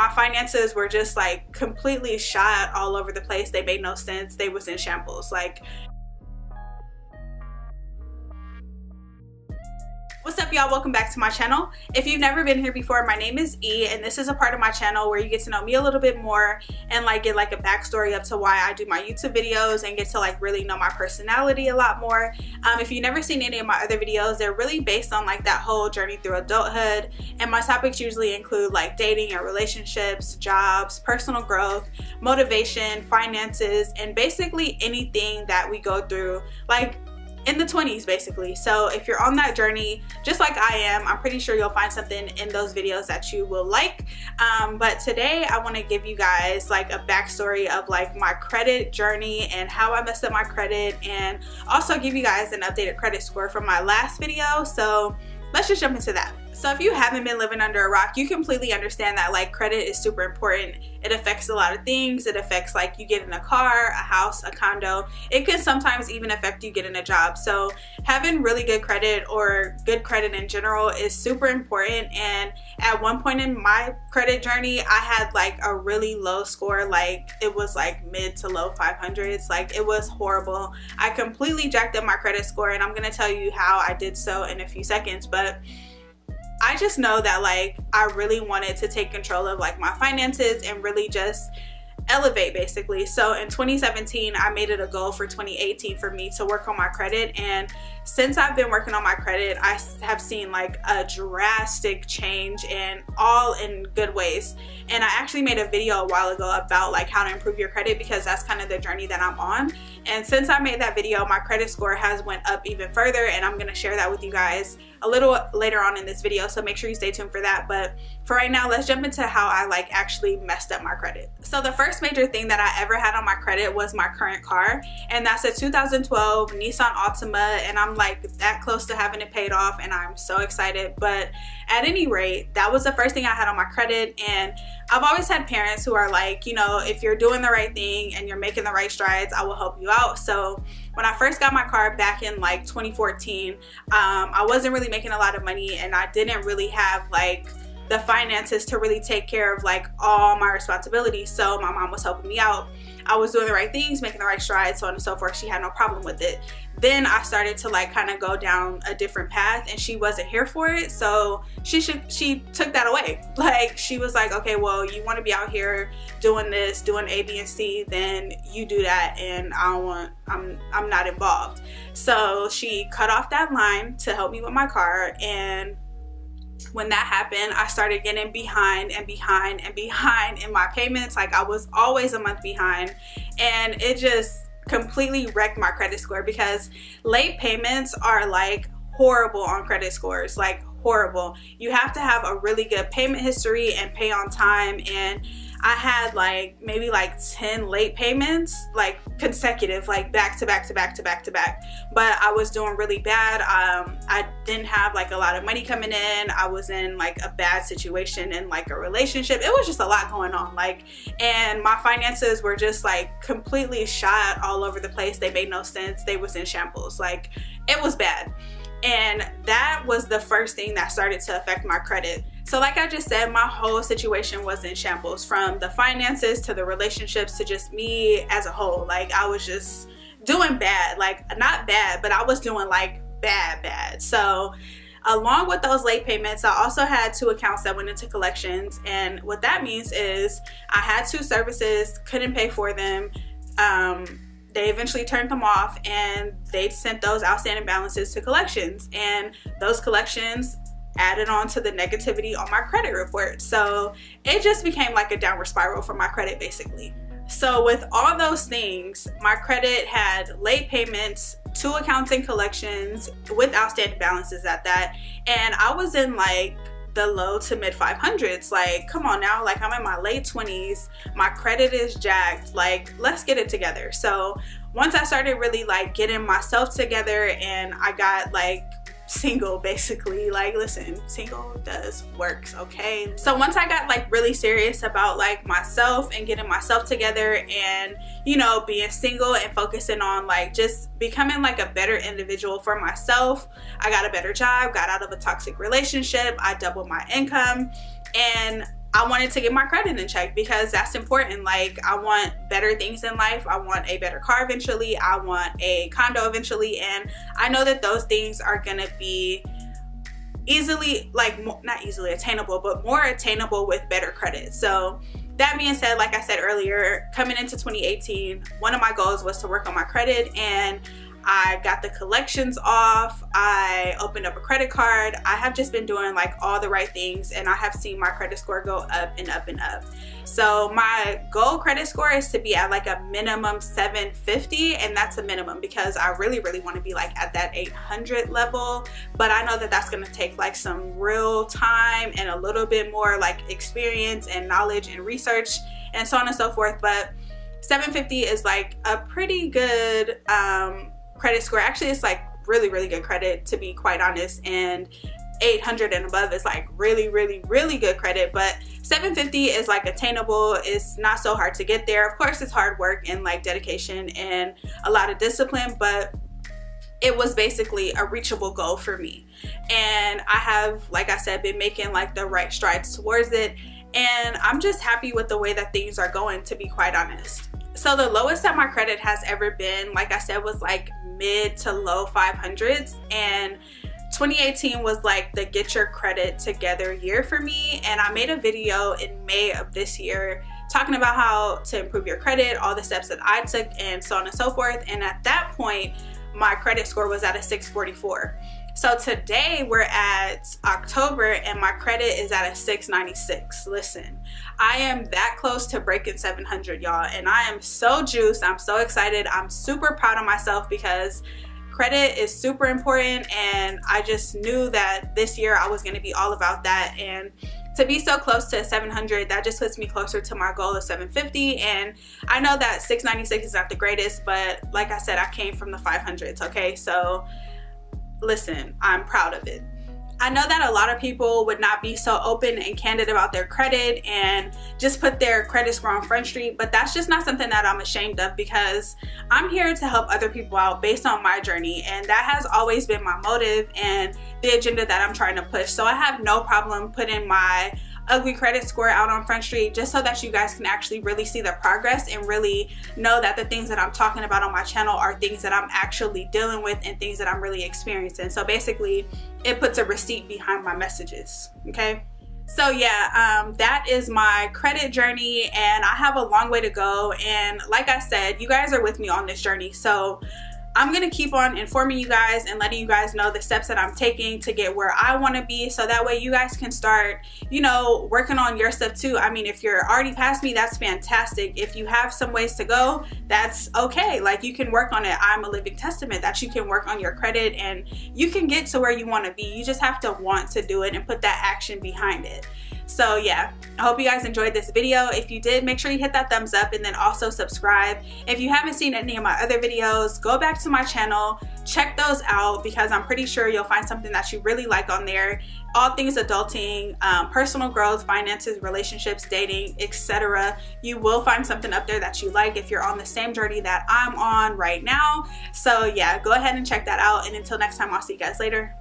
my finances were just like completely shot all over the place. They made no sense. They was in shambles. Like, what's up, y'all? Welcome back to my channel. If you've never been here before, my name is E, and this is a part of my channel where you get to know me a little bit more and like get like a backstory up to why I do my YouTube videos and get to like really know my personality a lot more. If you've never seen any of my other videos, they're really based on like that whole journey through adulthood, and my topics usually include like dating and relationships, jobs, personal growth, motivation, finances, and basically anything that we go through like in the 20s basically. So if you're on that journey just like I am, I'm pretty sure you'll find something in those videos that you will like. But today I want to give you guys like a backstory of like my credit journey and how I messed up my credit, and also give you guys an updated credit score from my last video. So let's just jump into that. So if you haven't been living under a rock, you completely understand that like credit is super important. It affects a lot of things. It affects like you getting a car, a house, a condo. It can sometimes even affect you getting a job. So having really good credit or good credit in general is super important. And at one point in my credit journey, I had like a really low score. Like it was like mid to low 500s. Like it was horrible. I completely jacked up my credit score, and I'm gonna tell you how I did so in a few seconds. But I just know that like I really wanted to take control of like my finances and really just elevate basically. So in 2017, I made it a goal for 2018 for me to work on my credit, and since I've been working on my credit, I have seen like a drastic change, and all in good ways. And I actually made a video a while ago about like how to improve your credit, because that's kind of the journey that I'm on. And since I made that video, my credit score has went up even further, and I'm going to share that with you guys a little later on in this video, so make sure you stay tuned for that. But for right now, let's jump into how I like actually messed up my credit. So the first major thing that I ever had on my credit was my current car, and that's a 2012 Nissan Altima, and I'm like that close to having it paid off, and I'm so excited. But at any rate, that was the first thing I had on my credit. And I've always had parents who are like, you know, if you're doing the right thing and you're making the right strides, I will help you out. So when I first got my car back in like 2014, I wasn't really making a lot of money, and I didn't really have like the finances to really take care of like all my responsibilities. So my mom was helping me out. I was doing the right things, making the right strides, so on and so forth. She had no problem with it. Then I started to like kind of go down a different path, and she wasn't here for it. So she took that away. Like she was like, okay, well, you want to be out here doing this, doing A, B, and C, then you do that, and I'm not involved. So she cut off that line to help me with my car, and when that happened, I started getting behind and behind and behind in my payments. Like I was always a month behind, and it just completely wrecked my credit score, because late payments are like horrible on credit scores, like horrible. You have to have a really good payment history and pay on time, and I had like maybe like 10 late payments, like consecutive, like back to back to back to back to back. But I was doing really bad. I didn't have like a lot of money coming in. I was in like a bad situation in like a relationship. It was just a lot going on, like, and my finances were just like completely shot all over the place. They made no sense. They was in shambles. Like it was bad. And that was the first thing that started to affect my credit. So like I just said, my whole situation was in shambles, from the finances to the relationships to just me as a whole. Like I was just doing bad, like not bad, but I was doing like bad. So along with those late payments, I also had 2 accounts that went into collections. And what that means is I had 2 services, couldn't pay for them. They eventually turned them off, and they sent those outstanding balances to collections, and those collections added on to the negativity on my credit report. So it just became like a downward spiral for my credit basically. So with all those things, my credit had late payments, 2 accounts in collections with outstanding balances at that, and I was in like the low to mid 500s. Like come on now, like I'm in my late 20s, my credit is jacked, like let's get it together. So once I started really like getting myself together, and I got like single basically, like listen, single does works, okay? So once I got like really serious about like myself and getting myself together, and you know, being single and focusing on like just becoming like a better individual for myself, I got a better job, got out of a toxic relationship, I doubled my income, and I wanted to get my credit in check because that's important. Like, I want better things in life. I want a better car eventually. I want a condo eventually. And I know that those things are going to be easily, like, not easily attainable, but more attainable with better credit. So that being said, like I said earlier, coming into 2018, one of my goals was to work on my credit, and I got the collections off. I opened up a credit card. I have just been doing like all the right things, and I have seen my credit score go up and up and up. So my goal credit score is to be at like a minimum 750, and that's a minimum because I really want to be like at that 800 level. But I know that that's going to take like some real time and a little bit more like experience and knowledge and research and so on and so forth. But 750 is like a pretty good credit score. Actually, it's like really good credit, to be quite honest, and 800 and above is like really good credit. But 750 is like attainable. It's not so hard to get there. Of course, it's hard work and like dedication and a lot of discipline, but it was basically a reachable goal for me. And I have, like I said, been making like the right strides towards it, and I'm just happy with the way that things are going, to be quite honest. So the lowest that my credit has ever been, like I said, was like mid to low 500s, and 2018 was like the get your credit together year for me. And I made a video in May of this year talking about how to improve your credit, all the steps that I took, and so on and so forth. And at that point, my credit score was at a 644. So today we're at October and my credit is at a 696. Listen, I am that close to breaking 700, y'all, and I am so juiced. I'm so excited. I'm super proud of myself because credit is super important, and I just knew that this year I was going to be all about that. And to be so close to 700, that just puts me closer to my goal of 750. And I know that 696 is not the greatest, but like I said, I came from the 500s, okay? So listen, I'm proud of it. I know that a lot of people would not be so open and candid about their credit and just put their credit score on Front Street, but that's just not something that I'm ashamed of, because I'm here to help other people out based on my journey, and that has always been my motive and the agenda that I'm trying to push. So I have no problem putting my ugly credit score out on Front Street just so that you guys can actually really see the progress and really know that the things that I'm talking about on my channel are things that I'm actually dealing with and things that I'm really experiencing. So basically, it puts a receipt behind my messages, okay? So yeah, that is my credit journey, and I have a long way to go. And like I said, you guys are with me on this journey. So I'm gonna keep on informing you guys and letting you guys know the steps that I'm taking to get where I wanna be, so that way you guys can start, you know, working on your stuff too. I mean, if you're already past me, that's fantastic. If you have some ways to go, that's okay. Like, you can work on it. I'm a living testament that you can work on your credit and you can get to where you wanna be. You just have to want to do it and put that action behind it. So yeah, I hope you guys enjoyed this video. If you did, make sure you hit that thumbs up and then also subscribe. If you haven't seen any of my other videos, go back to my channel, check those out, because I'm pretty sure you'll find something that you really like on there. All things adulting, personal growth, finances, relationships, dating, etc. You will find something up there that you like if you're on the same journey that I'm on right now. So yeah, go ahead and check that out. And until next time, I'll see you guys later.